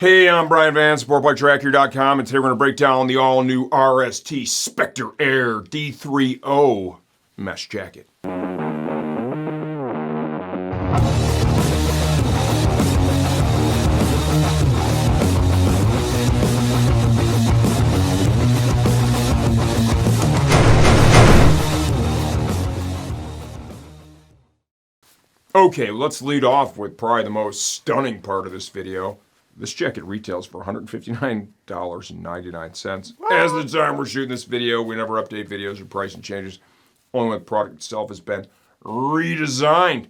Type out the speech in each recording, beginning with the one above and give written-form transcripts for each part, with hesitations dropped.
Hey, I'm Brian Van, SportbikeTracker.com, and today we're going to break down the all-new RST Spectre Air D3O mesh jacket. Okay, let's lead off with probably the most stunning part of this video. This jacket retails for $159.99. As the time we're shooting this video, we never update videos or pricing changes. Only when the product itself has been redesigned.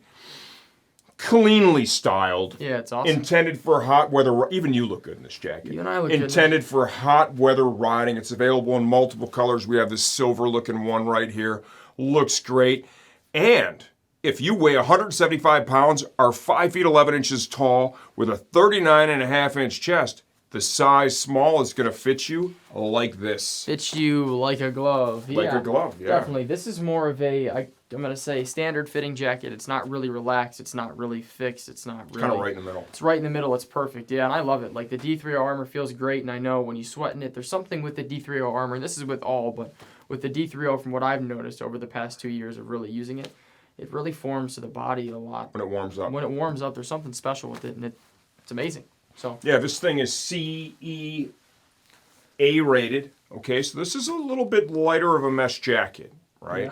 Cleanly styled. Yeah, it's awesome. Intended for hot weather. Even you look good in this jacket. You and I look Intended for hot weather riding. It's available in multiple colors. We have this silver looking one right here. Looks great. And if you weigh 175 pounds, are 5 feet 11 inches tall, with a 39.5-inch chest, the size small is going to fit you like this. Fits you like a glove. Like a glove, yeah. Definitely. This is more of a, I'm going to say, standard fitting jacket. It's not really relaxed. It's not really fixed. It's not really... Kind of right in the middle. It's right in the middle. It's perfect. Yeah, and I love it. Like, the D3O armor feels great, and I know when you sweat in it, there's something with the D3O armor, and this is with all, but with the D3O, from what I've noticed over the past 2 years of really using it, it really forms to the body a lot. When it warms up. When it warms up, there's something special with it, and it's amazing. So yeah, this thing is CE A rated. Okay, so this is a little bit lighter of a mesh jacket, right? Yeah.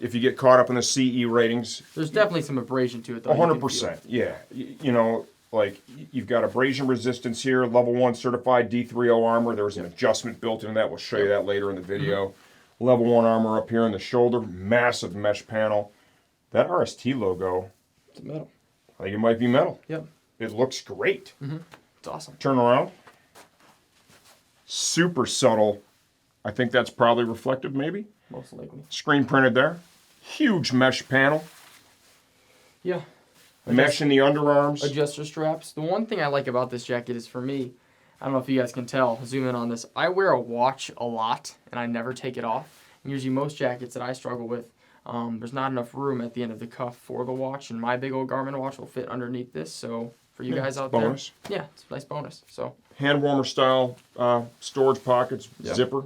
If you get caught up in the CE ratings, there's definitely some abrasion to it, though. 100%. Yeah, you know, like you've got abrasion resistance here, level 1 certified D3O armor. There's an adjustment built into that. We'll show you that later in the video. Level 1 armor up here in the shoulder, massive mesh panel. That RST logo, it's metal. I think it might be metal. Yep. It looks great. It's awesome. Turn around. Super subtle. I think that's probably reflective, maybe. Most likely. Screen printed there. Huge mesh panel. Yeah. Mesh in the underarms. Adjuster straps. The one thing I like about this jacket is, for me, I don't know if you guys can tell, zoom in on this, I wear a watch a lot, and I never take it off. And usually most jackets that I struggle with, there's not enough room at the end of the cuff for the watch, and my big old Garmin watch will fit underneath this, so for you guys out bonus. there, yeah, it's a nice bonus. So hand warmer style storage pockets, zipper.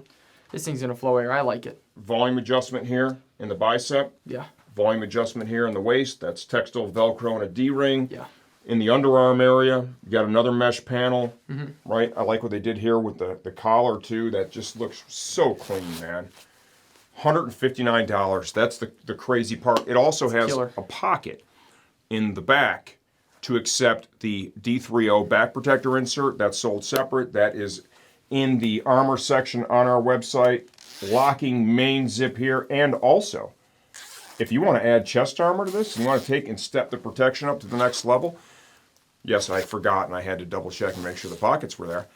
This thing's gonna flow air. I like it. Volume adjustment here in the bicep. Yeah. Volume adjustment here in the waist. That's textile Velcro and a D-ring. Yeah. In the underarm area, you got another mesh panel, right? I like what they did here with the collar too. That just looks so clean, man. $159. That's the crazy part. It also has a pocket in the back to accept the D3O back protector insert. That's sold separate. That is in the armor section on our website. Locking main zip here. And also, if you want to add chest armor to this, and you want to take and step the protection up to the next level, yes, I forgot and I had to double check and make sure the pockets were there.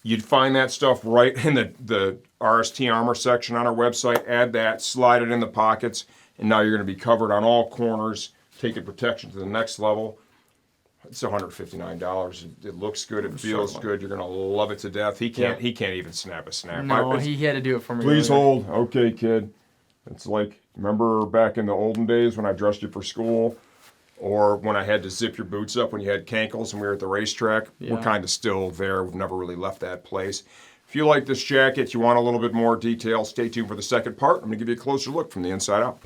You'd find that stuff right in the RST armor section on our website. Add that, slide it in the pockets, and now you're going to be covered on all corners, taking protection to the next level. It's $159. It looks good. It feels good. You're going to love it to death. He can't even snap a snap. No, he had to do it for me. Please hold. Okay, kid. It's like, remember back in the olden days when I dressed you for school? Or when I had to zip your boots up when you had cankles and we were at the racetrack. Yeah. We're kind of still there. We've never really left that place. If you like this jacket, you want a little bit more detail, stay tuned for the second part. I'm going to give you a closer look from the inside out.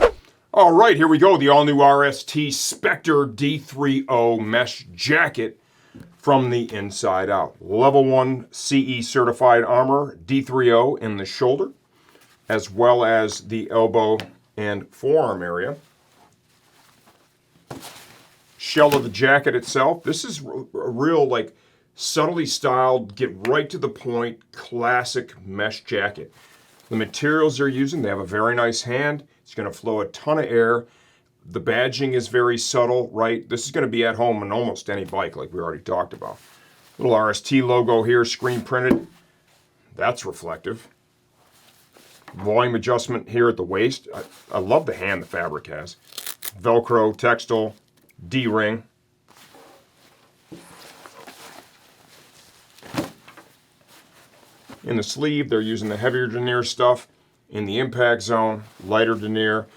All right, here we go. The all-new RST Spectre D3O mesh jacket from the inside out. Level 1 CE certified armor, D3O in the shoulder, as well as the elbow and forearm area. Shell of the jacket itself. This is a real, like, subtly styled, get right to the point, classic mesh jacket. The materials they're using, they have a very nice hand. It's going to flow a ton of air. The badging is very subtle, right? This is going to be at home on almost any bike, like we already talked about. Little RST logo here, screen printed. That's reflective. Volume adjustment here at the waist. I love the hand the fabric has. Velcro, textile, D-ring. In the sleeve, they're using the heavier denier stuff. In the impact zone, lighter denier.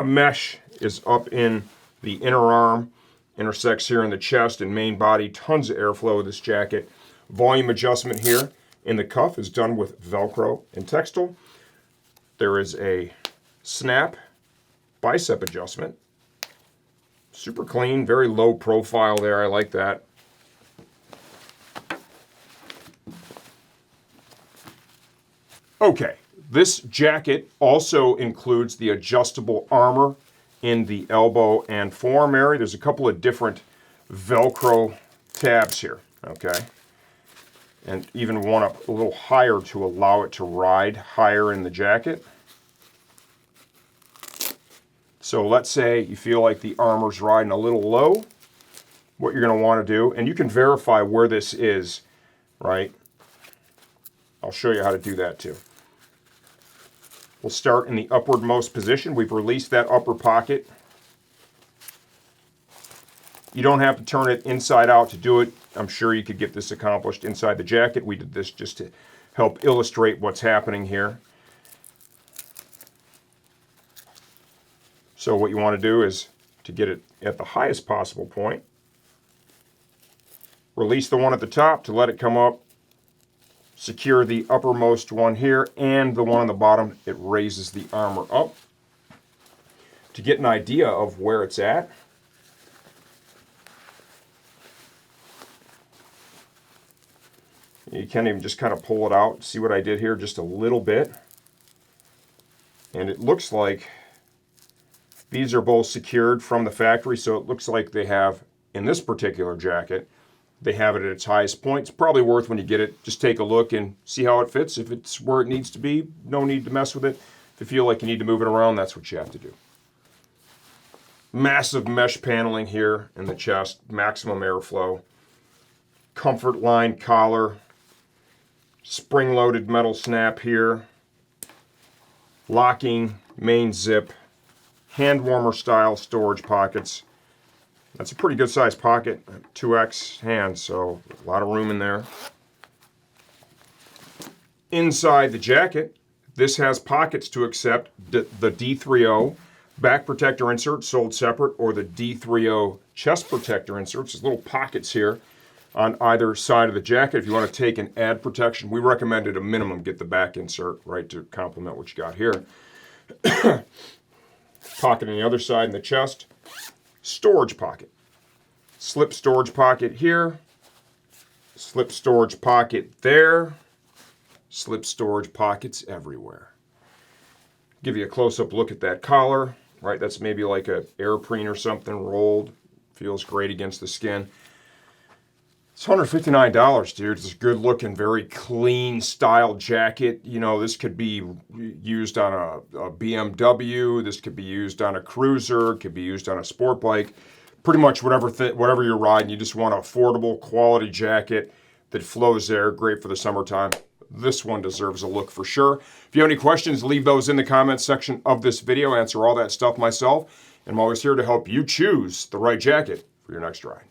Mesh is up in the inner arm intersects here in the chest and main body. Tons of airflow with this jacket. Volume adjustment here in the cuff is done with Velcro and textile. There is a snap bicep adjustment. Super clean, very low profile there. I like that. Okay, this jacket also includes the adjustable armor in the elbow and forearm area. There's a couple of different Velcro tabs here, okay? And even one up a little higher to allow it to ride higher in the jacket. So let's say you feel like the armor's riding a little low. What you're going to want to do, and you can verify where this is, right? I'll show you how to do that too. We'll start in the upwardmost position. We've released that upper pocket. You don't have to turn it inside out to do it. I'm sure you could get this accomplished inside the jacket. We did this just to help illustrate what's happening here. So what you want to do is to get it at the highest possible point. Release the one at the top to let it come up. Secure the uppermost one here and the one on the bottom. It raises the armor up. To get an idea of where it's at, you can even just kind of pull it out. See what I did here? Just a little bit. And it looks like these are both secured from the factory, so it looks like they have, in this particular jacket, they have it at its highest point. It's probably worth, when you get it, just take a look and see how it fits. If it's where it needs to be, no need to mess with it. If you feel like you need to move it around, that's what you have to do. Massive mesh paneling here in the chest, maximum airflow. Comfort line collar. Spring-loaded metal snap here. Locking main zip. Hand warmer style storage pockets. That's a pretty good sized pocket, 2X hand, so a lot of room in there. Inside the jacket, this has pockets to accept the D3O back protector insert sold separate, or the D3O chest protector inserts. There's little pockets here on either side of the jacket. If you want to take and add protection, we recommend at a minimum get the back insert, right, to complement what you got here. Pocket on the other side in the chest. Storage pocket. Slip storage pocket here. Slip storage pocket there. Slip storage pockets everywhere. Give you a close-up look at that collar, right? That's maybe like a airpreen or something rolled. Feels great against the skin. It's $159, dude. It's a good-looking, very clean style jacket. You know, this could be used on a BMW. This could be used on a cruiser. It could be used on a sport bike. Pretty much whatever you're riding, you just want an affordable, quality jacket that flows there. Great for the summertime. This one deserves a look for sure. If you have any questions, leave those in the comments section of this video. I answer all that stuff myself. And I'm always here to help you choose the right jacket for your next ride.